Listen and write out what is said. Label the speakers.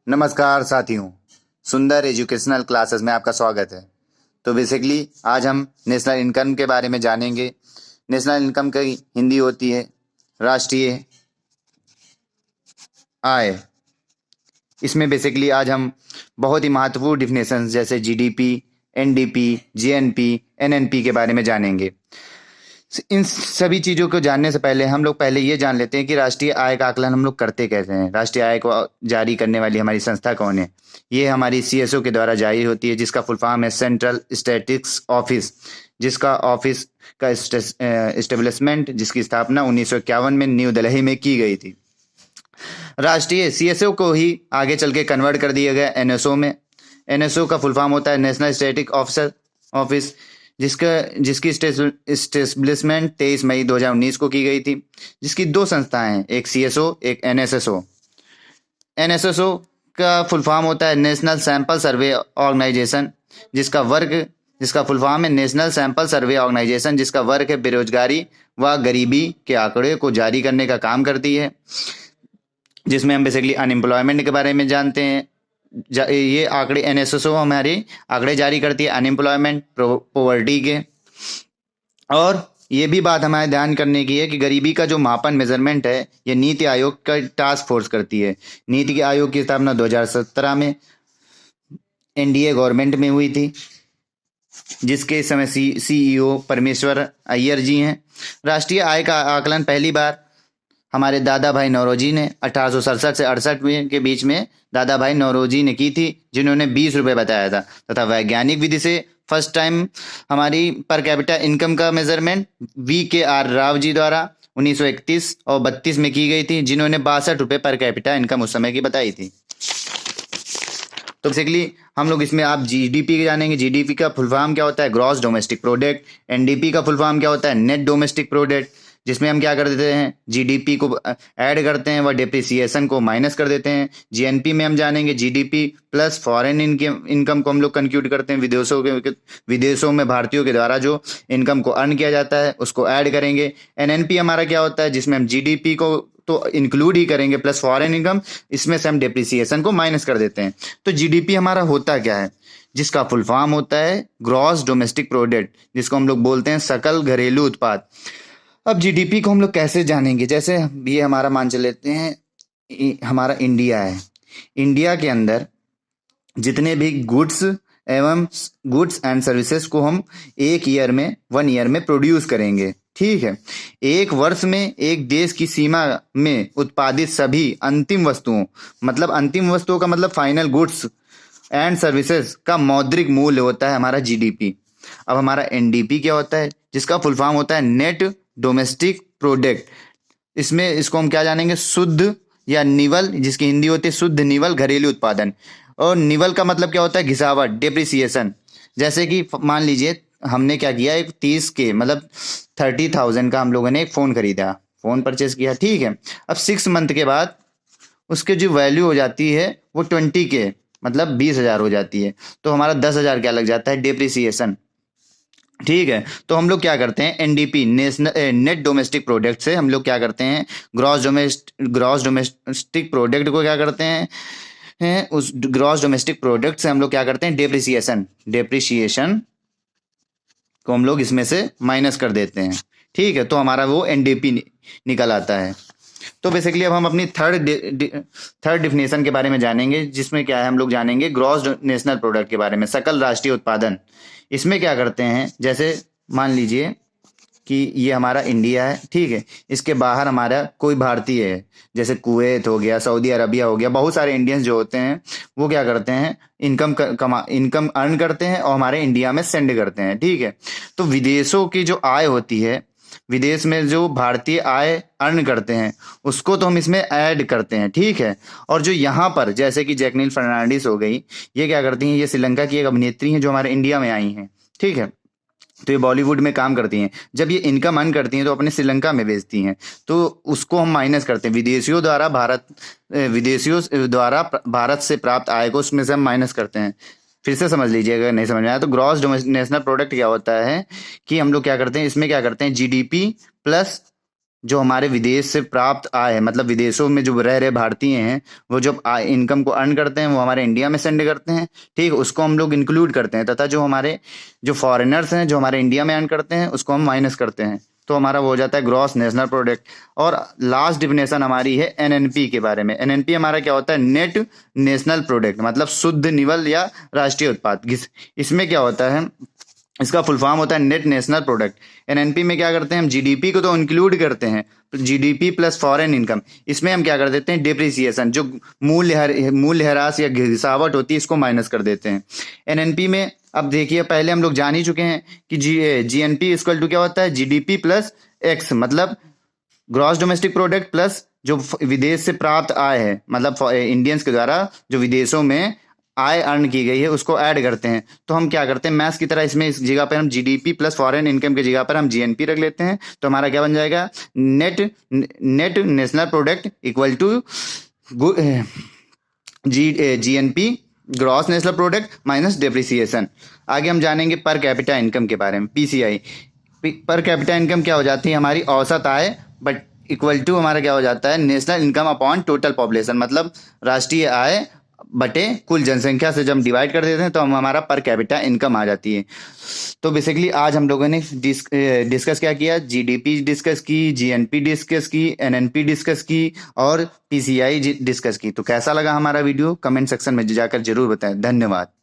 Speaker 1: नमस्कार साथियों, सुंदर एजुकेशनल क्लासेस में आपका स्वागत है। तो बेसिकली आज हम नेशनल इनकम के बारे में जानेंगे। नेशनल इनकम की हिंदी होती है राष्ट्रीय आय। इसमें बेसिकली आज हम बहुत ही महत्वपूर्ण डिफिनेशंस जैसे जीडीपी, एनडीपी, जीएनपी, एनएनपी के बारे में जानेंगे। इन सभी चीज़ों को जानने से पहले हम लोग पहले ये जान लेते हैं कि राष्ट्रीय आय का आकलन हम लोग करते कैसे हैं। राष्ट्रीय आय को जारी करने वाली हमारी संस्था कौन है? ये हमारी सीएसओ के द्वारा जारी होती है, जिसका फुल फॉर्म है सेंट्रल स्टैटिस्टिक्स ऑफिस, जिसका ऑफिस का एस्टेब्लिशमेंट जिसकी स्थापना 1951 में न्यू दिल्ली में की गई थी। राष्ट्रीय सीएसओ को ही आगे चल के कन्वर्ट कर दिया गया एनएसओ में। एनएसओ का फुल फॉर्म होता है नेशनल स्टैटिक ऑफिसर ऑफिस, जिसकी एस्टेब्लिशमेंट 23 मई 2019 को की गई थी, जिसकी दो संस्थाएं हैं, एक सीएसओ एक एनएसएसओ। एनएसएसओ का फुल फॉर्म होता है नेशनल सैंपल सर्वे ऑर्गेनाइजेशन, जिसका फुल फॉर्म है नेशनल सैंपल सर्वे ऑर्गेनाइजेशन, जिसका वर्क है बेरोजगारी व गरीबी के आंकड़े को जारी करने का काम करती है, जिसमें हम बेसिकली अनएम्प्लॉयमेंट के बारे में जानते हैं। ये आंकड़े एनएसएसओ हमारे आंकड़े जारी करती है अनएम्प्लॉयमेंट, पॉवर्टी के। और ये भी बात हमारे ध्यान करने की है कि गरीबी का जो मापन मेजरमेंट है ये नीति आयोग का टास्क फोर्स करती है। नीति आयोग की स्थापना 2017 में एनडीए गवर्नमेंट में हुई थी, जिसके इस समय सीईओ परमेश्वर अय्यर जी हैं। राष्ट्रीय आय का आकलन पहली बार हमारे दादा भाई नौरोजी ने 1867 से 68 के बीच में दादा भाई नौरोजी ने की थी, जिन्होंने 20 रुपये बताया था। तथा वैज्ञानिक विधि से फर्स्ट टाइम हमारी पर कैपिटा इनकम का मेजरमेंट VKR राव जी द्वारा 1931 और 32 में की गई थी, जिन्होंने 62 रुपये पर कैपिटा इनकम उस समय की बताई थी। तो बेसिकली हम लोग इसमें आप जीडीपी जानेंगे। जीडीपी का फुल फॉर्म क्या होता है? Gross domestic product. एनडीपी का फुल फॉर्म क्या होता है? नेट डोमेस्टिक प्रोडक्ट, जिसमें हम क्या कर देते हैं, जीडीपी को ऐड करते हैं व डिप्रिसिएशन को माइनस कर देते हैं। जीएनपी में हम जानेंगे जीडीपी प्लस फॉरेन इनकम को हम लोग कंप्यूट करते हैं, विदेशों में भारतीयों के द्वारा जो इनकम को अर्न किया जाता है उसको ऐड करेंगे। एनएनपी हमारा क्या होता है? जिसमें हम जीडीपी को तो इंक्लूड ही करेंगे प्लस फॉरेन इनकम, इसमें से हम डिप्रिसिएशन को माइनस कर देते हैं। तो जीडीपी हमारा होता क्या है? जिसका फुल फॉर्म होता है ग्रॉस डोमेस्टिक प्रोडक्ट, जिसको हम लोग बोलते हैं सकल घरेलू उत्पाद। अब जीडीपी को हम लोग कैसे जानेंगे? जैसे ये हमारा मान चल लेते हैं हमारा इंडिया है। इंडिया के अंदर जितने भी गुड्स एंड सर्विसेज को हम 1 ईयर में प्रोड्यूस करेंगे, ठीक है। एक वर्ष में एक देश की सीमा में उत्पादित सभी अंतिम वस्तुओं, मतलब अंतिम वस्तुओं का मतलब फाइनल गुड्स एंड सर्विसेज का मौद्रिक मूल्य होता है हमारा जीडीपी। अब हमारा एनडीपी क्या होता है? जिसका फुल फॉर्म होता है नेट डोमेस्टिक प्रोडक्ट। इसको हम क्या जानेंगे? शुद्ध या निवल, जिसकी हिंदी होती है शुद्ध निवल घरेलू उत्पादन। और निवल का मतलब क्या होता है? घिसावट, डेप्रिसिएशन। जैसे कि मान लीजिए हमने क्या किया, एक 30 के मतलब 30,000 का हम लोगों ने एक फ़ोन खरीदा, फ़ोन परचेज किया, ठीक है। अब 6 मंथ के बाद उसके जो वैल्यू हो जाती है वो 20 के मतलब 20,000 हो जाती है। तो हमारा 10,000 क्या लग जाता है? डेप्रिसिएशन, ठीक है। तो हम लोग क्या करते हैं, एनडीपी नेट डोमेस्टिक प्रोडक्ट से हम लोग क्या करते हैं, ग्रॉस डोमेस्टिक प्रोडक्ट को क्या करते हैं उस ग्रॉस डोमेस्टिक प्रोडक्ट से हम लोग क्या करते हैं, डेप्रिसिएशन को हम लोग इसमें से माइनस कर देते हैं, ठीक है। तो हमारा वो एनडीपी निकल आता है। तो बेसिकली अब हम अपनी थर्ड डिफिनेशन के बारे में जानेंगे, जिसमें क्या है, हम लोग जानेंगे ग्रॉस नेशनल प्रोडक्ट के बारे में, सकल राष्ट्रीय उत्पादन। इसमें क्या करते हैं, जैसे मान लीजिए कि ये हमारा इंडिया है, ठीक है। इसके बाहर हमारा कोई भारतीय है, जैसे कुवैत हो गया, सऊदी अरबिया हो गया, बहुत सारे इंडियंस जो होते हैं वो क्या करते हैं, इनकम अर्न करते हैं और हमारे इंडिया में सेंड करते हैं, ठीक है। तो विदेशों की जो आय होती है, विदेश में जो भारतीय आय अर्न करते हैं उसको तो हम इसमें ऐड करते हैं, ठीक है। और जो यहाँ पर जैसे कि जैकलीन फर्नांडिस हो गई, ये क्या करती हैं, ये श्रीलंका की एक अभिनेत्री हैं जो हमारे इंडिया में आई हैं, ठीक है। तो ये बॉलीवुड में काम करती हैं। जब ये इनकम अर्न करती हैं तो अपने श्रीलंका में भेजती हैं, तो उसको हम माइनस करते हैं। विदेशियों द्वारा भारत से प्राप्त आय को उसमें से हम माइनस करते हैं। फिर से समझ लीजिएगा अगर नहीं समझ में आया तो। ग्रॉस नेशनल प्रोडक्ट क्या होता है कि हम लोग क्या करते हैं, इसमें क्या करते हैं, जीडीपी प्लस जो हमारे विदेश से प्राप्त आय है, मतलब विदेशों में जो रह रहे भारतीय हैं, वो जब इनकम को अर्न करते हैं वो हमारे इंडिया में सेंड करते हैं, ठीक, उसको हम लोग इंक्लूड करते हैं, तथा जो हमारे जो फॉरेनर्स हैं जो हमारे इंडिया में अर्न करते हैं उसको हम माइनस करते हैं, तो हमारा वो हो जाता है ग्रॉस नेशनल प्रोडक्ट। और लास्ट डिफिनेशन हमारी है एनएनपी के बारे में। एनएनपी हमारा क्या होता है? नेट नेशनल प्रोडक्ट, मतलब शुद्ध निवल या राष्ट्रीय उत्पाद। इसमें क्या होता है? इसका फुल फॉर्म होता है नेट नेशनल प्रोडक्ट। एनएनपी में क्या करते हैं हम? जीडीपी को तो इंक्लूड करते हैं, जीडीपी प्लस फॉरेन इनकम। इसमें हम क्या कर देते हैं? डिप्रिसिएशन, जो मूल्यह्रास या गिरावट होती है, इसको माइनस कर देते हैं एनएनपी में। अब देखिए, पहले हम लोग जान ही चुके हैं कि जीएनपी इक्वल टू क्या होता है? जीडीपी प्लस एक्स, मतलब ग्रॉस डोमेस्टिक प्रोडक्ट प्लस जो विदेश से प्राप्त आय है, मतलब इंडियंस के द्वारा जो विदेशों में आय अर्न की गई है उसको ऐड करते हैं। तो हम क्या करते हैं? मैथ्स की तरह इसमें इस जगह पर हम जीडीपी प्लस फॉरेन इनकम की जगह पर हम जीएनपी रख लेते हैं। तो हमारा क्या बन जाएगा? Net national product equal to GNP gross national product minus depreciation. आगे हम जानेंगे पर कैपिटा इनकम के बारे में, पीसीआई। पर कैपिटा इनकम क्या हो जाती है? हमारी औसत आय, बट इक्वल टू हमारा क्या हो जाता है? National income upon total population, मतलब राष्ट्रीय आय बटे कुल जनसंख्या से जब हम डिवाइड कर देते हैं तो हम हमारा पर कैपिटा इनकम आ जाती है। तो बेसिकली आज हम लोगों ने डिस्कस क्या किया? जीडीपी डिस्कस की, जीएनपी डिस्कस की, एनएनपी डिस्कस की और पीसीआई डिस्कस की। तो कैसा लगा हमारा वीडियो? कमेंट सेक्शन में जाकर जरूर बताएं। धन्यवाद।